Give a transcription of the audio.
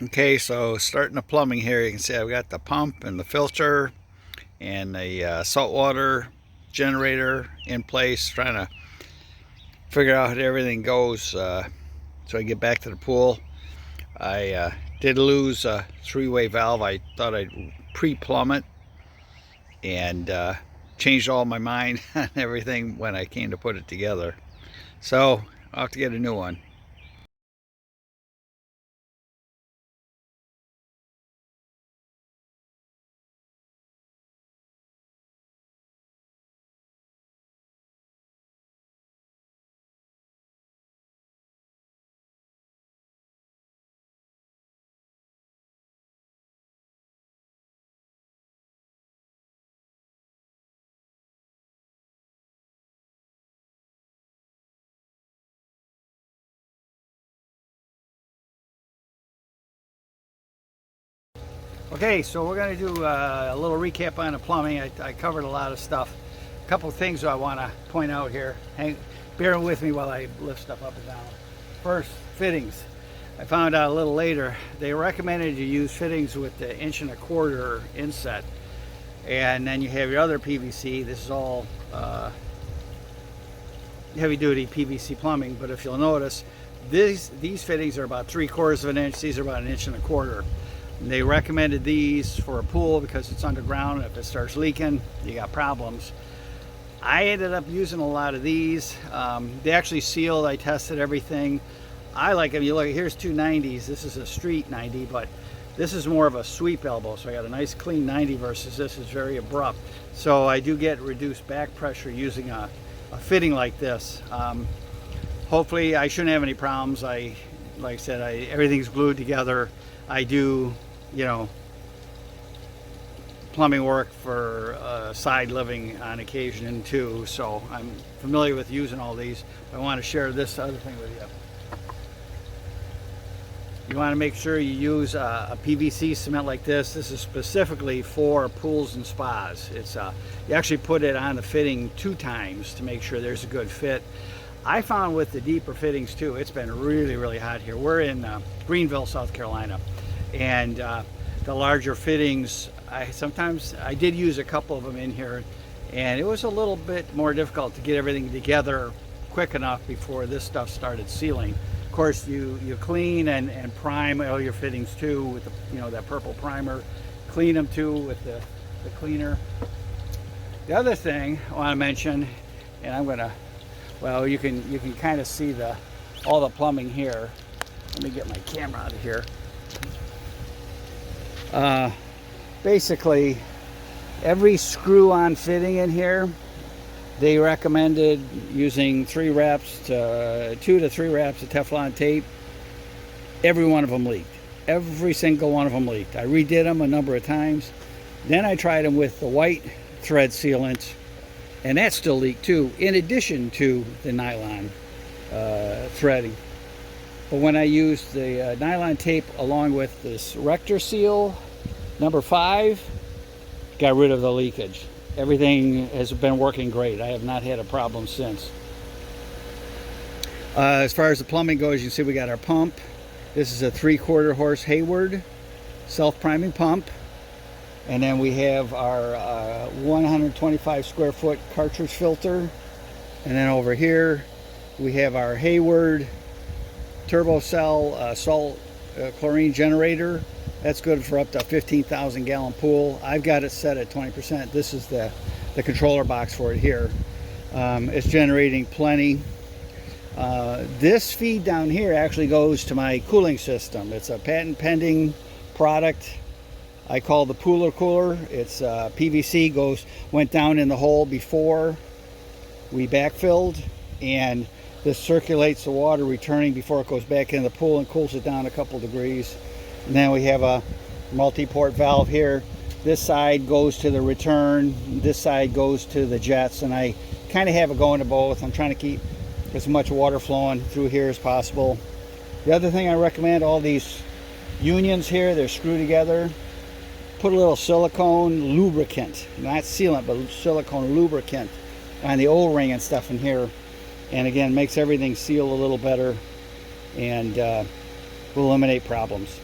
Okay, so starting the plumbing here, you can see I've got the pump and the filter and the saltwater generator in place, trying to figure out how everything goes so I get back to the pool. I did lose a three-way valve. I thought I'd pre-plumb it and changed all my mind on everything when I came to put it together. So I'll have to get a new one. Okay, so we're going to do a little recap on the plumbing. I covered a lot of stuff. A couple of things I want to point out here. Bear with me while I lift stuff up and down. First, fittings. I found out a little later they recommended you use fittings with the 1.25" inset, and then you have your other PVC. This is all heavy-duty PVC plumbing, but if you'll notice, these fittings are about 3/4 of an inch. These are about 1.25 inches. They recommended these for a pool because it's underground. If it starts leaking, you got problems. I ended up using a lot of these. They actually sealed. I tested everything. I like them. You look, here's two 90s. This is a street 90, but this is more of a sweep elbow. So I got a nice clean 90 versus this is very abrupt. So I do get reduced back pressure using a fitting like this. Hopefully I shouldn't have any problems. Like I said, everything's glued together. I do, you know, plumbing work for side living on occasion too, so I'm familiar with using all these. I want to share this other thing with you. You want to make sure you use a PVC cement like this. This is specifically for pools and spas. It's you actually put it on the fitting 2 times to make sure there's a good fit. I found with the deeper fittings too, it's been really hot here. We're in Greenville, South Carolina, and the larger fittings, I did use a couple of them in here, and it was a little bit more difficult to get everything together quick enough before this stuff started sealing. Of course, you clean and prime all your fittings too with the, that purple primer. Clean them too with the cleaner. The other thing I want to mention, and I'm gonna, well, you can kind of see all the plumbing here. Let me get my camera out of here. Basically, every screw-on fitting in here, they recommended using 2 to 3 wraps of Teflon tape. Every one of them leaked. Every single one of them leaked. I redid them a number of times. Then I tried them with the white thread sealant, and that still leaked too, in addition to the nylon threading. But when I used the nylon tape along with this Rector Seal number 5, got rid of the leakage. Everything has been working great. I have not had a problem since. As far as the plumbing goes, you can see we got our pump. This is a 3/4 horse Hayward self-priming pump. And then we have our 125 square foot cartridge filter. And then over here, we have our Hayward turbo cell salt chlorine generator. That's good for up to a 15,000 gallon pool. I've got it set at 20%. This is the controller box for it here. It's generating plenty. This feed down here actually goes to my cooling system. It's a patent pending product I call the Pooler Cooler. It's PVC went down in the hole before we backfilled, and this circulates the water returning before it goes back in the pool and cools it down a couple degrees. And then we have a multi-port valve here. This side goes to the return, this side goes to the jets, and I kind of have it going to both. I'm trying to keep as much water flowing through here as possible. The other thing I recommend, all these unions here, they're screwed together. Put a little silicone lubricant, not sealant, but silicone lubricant on the O-ring and stuff in here. And again, makes everything seal a little better and will eliminate problems.